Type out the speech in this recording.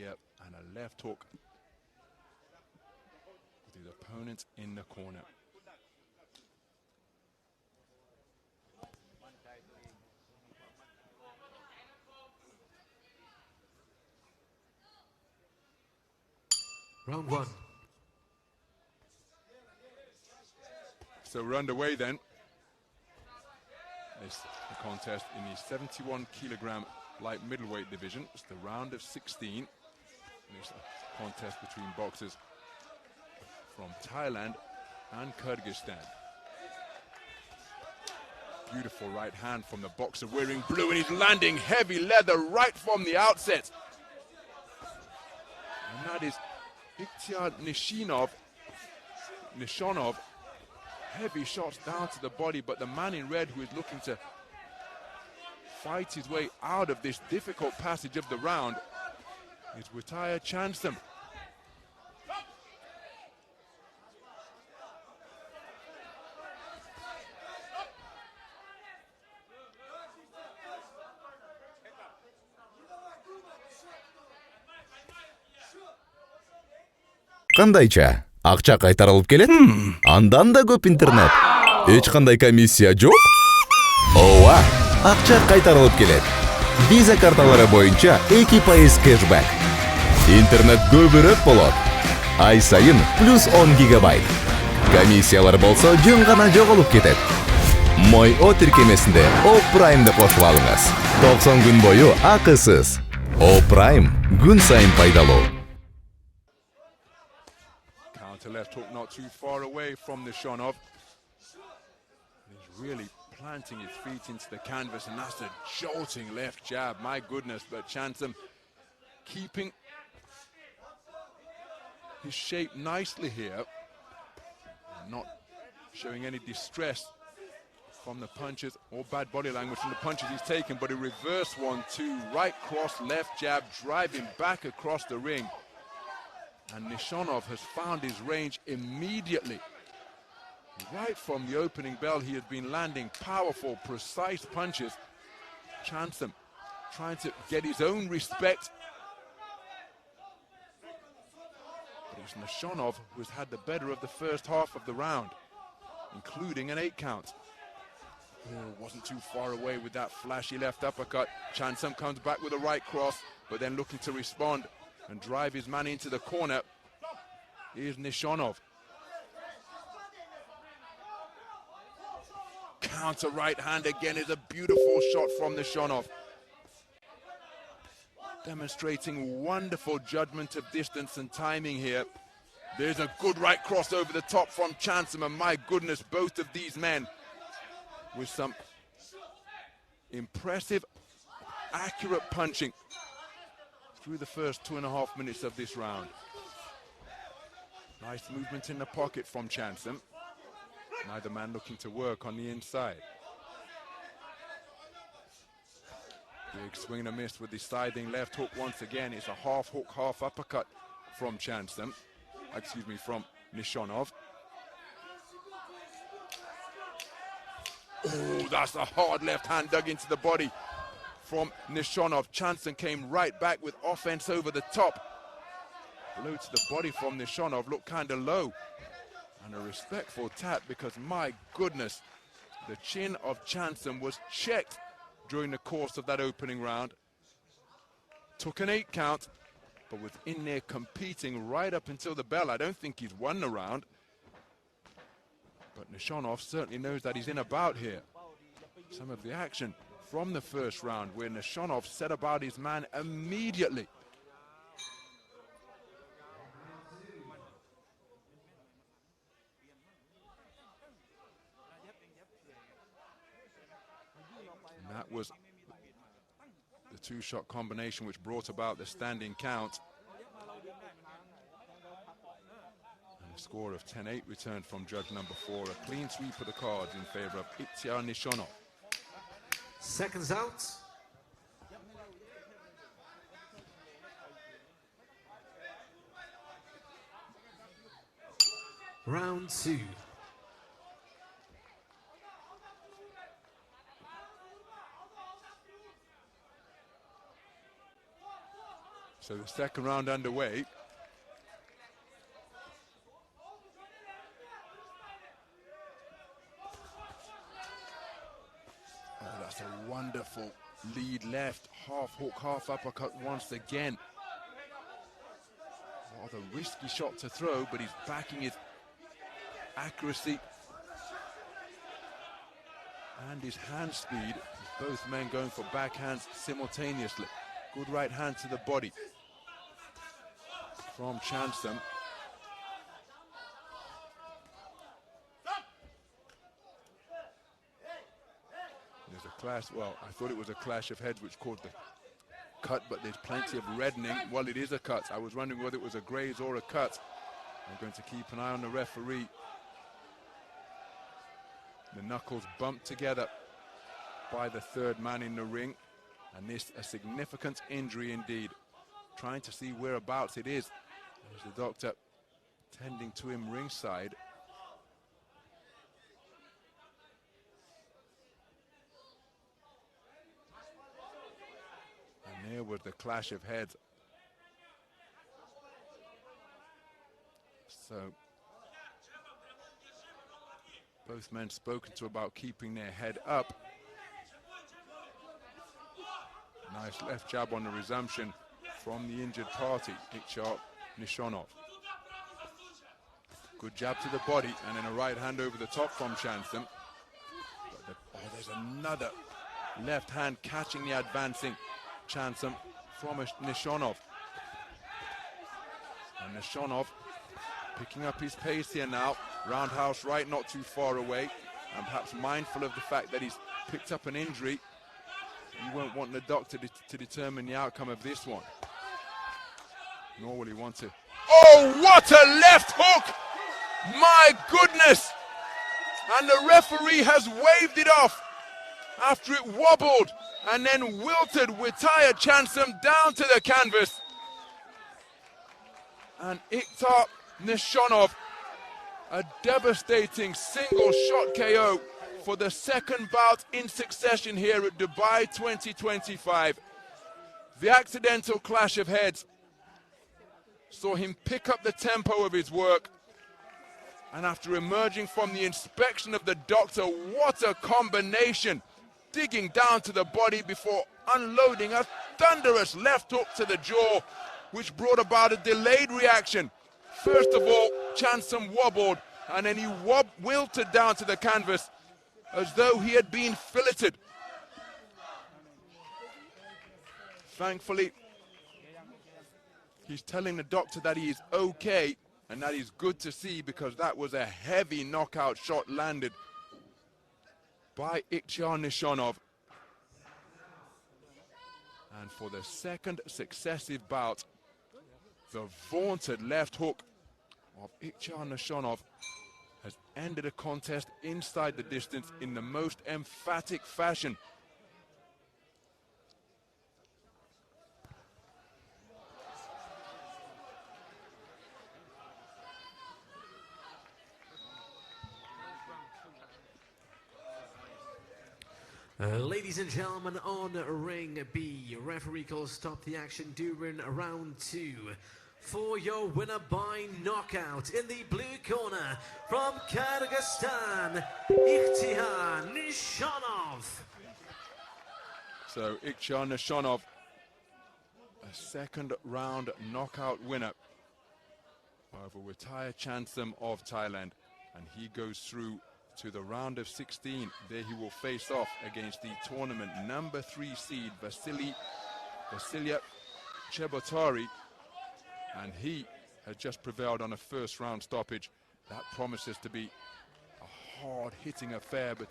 here, and a left hook with his opponent in the corner. Round one. So we're underway then. This contest in the 71 kilogram light middleweight division. It's the round of 16. It's a contest between boxers from Thailand and Kyrgyzstan. Beautiful right hand from the boxer wearing blue, and he's landing heavy leather right from the outset. And that is Ыктыяр Nishanov. Heavy shots down to the body, but the man in red who is looking to fight his way out of this difficult passage of the round is Witaya Chansam. Кандайча? Акча кайтарылып келет? Андан да көп интернет. Эч кандай комиссия жок? Ооба, акча кайтарылып келет. Виза карталары боюнча 2% кэшбэк. Интернет көбүрөөк болот. Ай сайын плюс 10 гигабайт. Комиссиялар болсо жөн гана жоголуп кетет. Мой О тиркемесинде О Праймды кошуп алыңыз. 90 күн бою акысыз. О Прайм күн сайын пайдалуу. Left hook not too far away from Nishonov. He's really planting his feet into the canvas, and that's a jolting left jab. My goodness, but Chansam keeping his shape nicely here. Not showing any distress from the punches or bad body language from the punches he's taken, but a reverse 1-2, right cross, left jab, driving back across the ring. And Nishonov has found his range immediately. Right from the opening bell, he has been landing powerful, precise punches. Chansam trying to get his own respect. But it's Nishonov who's had the better of the first half of the round, including an 8 count. Oh, wasn't too far away with that flashy left uppercut. Chansam comes back with a right cross, but then looking to respond and drive his man into the corner. Here's Nishonov. Counter right hand again is a beautiful shot from Nishonov. Demonstrating wonderful judgment of distance and timing here. There's a good right cross over the top from Chansam, and my goodness, both of these men with some impressive, accurate punching through the first 2.5 minutes of this round. Nice movement in the pocket from Chansam. Neither man looking to work on the inside. Big swing and a miss with the sliding left hook once again. It's a half hook, half uppercut from Chansam. Excuse me, from Nishonov. Oh, that's a hard left hand dug into the body from Nishonov. Chansam came right back with offense over the top. Blow to the body from Nishonov looked kind of low. And a respectful tap, because my goodness, the chin of Chansam was checked during the course of that opening round. Took an 8 count, but was in there competing right up until the bell. I don't think he's won the round. But Nishonov certainly knows that he's in about here. Some of the action from the first round where Nishonov set about his man immediately. And that was the 2-shot combination which brought about the standing count. And a score of 10-8 returned from judge number 4. A clean sweep of the cards in favor of Ыктыяр Nishonov. Seconds out. Round 2. So the second round underway. Oh, that's a wonderful lead left. Half hook, half uppercut once again. Rather risky shot to throw, but he's backing his accuracy and his hand speed. Both men going for backhands simultaneously. Good right hand to the body from Chansam. There's a clash, well, I thought it was a clash of heads which caused the cut, but there's plenty of reddening. Well, it is a cut. I was wondering whether it was a graze or a cut. I'm going to keep an eye on the referee. The knuckles bumped together by the third man in the ring, and this a significant injury indeed. Trying to see whereabouts it is. There's the doctor tending to him ringside. And there was the clash of heads. So both men spoken to about keeping their head up. Nice left jab on the resumption from the injured party, Ыктыяр Nishanov. Good jab to the body and then a right hand over the top from Chansam. Oh, there's another left hand catching the advancing Chansam from Nishanov. And Nishanov picking up his pace here now. Roundhouse right, not too far away, and perhaps mindful of the fact that he's picked up an injury. He won't want the doctor to determine the outcome of this one. Nor will he want to. Oh, what a left hook! My goodness! And the referee has waved it off after it wobbled and then wilted with tired Chansam down to the canvas. And Ыктыяр Nishanov, a devastating single shot KO for the second bout in succession here at Dubai 2025. The accidental clash of heads saw him pick up the tempo of his work, and after emerging from the inspection of the doctor, what a combination, digging down to the body before unloading a thunderous left hook to the jaw, which brought about a delayed reaction. First of all, Chansam wobbled, and then he wilted down to the canvas as though he had been filleted. Thankfully, he's telling the doctor that he is okay, and that is good to see, because that was a heavy knockout shot landed by Ыктыяр Nishanov. And for the second successive bout, the vaunted left hook of Ыктыяр Nishanov has ended a contest inside the distance in the most emphatic fashion. Ladies and gentlemen, on ring B, referee calls stop the action during round 2. For your winner by knockout in the blue corner from Kyrgyzstan, Ыктыяр Nishanov. So Ыктыяр Nishanov, a second round knockout winner over retired Chansam of Thailand, and he goes through to the round of 16. There he will face off against the tournament number 3 seed Vasilia Chebotarii, and he has just prevailed on a first round stoppage. That promises to be a hard hitting affair between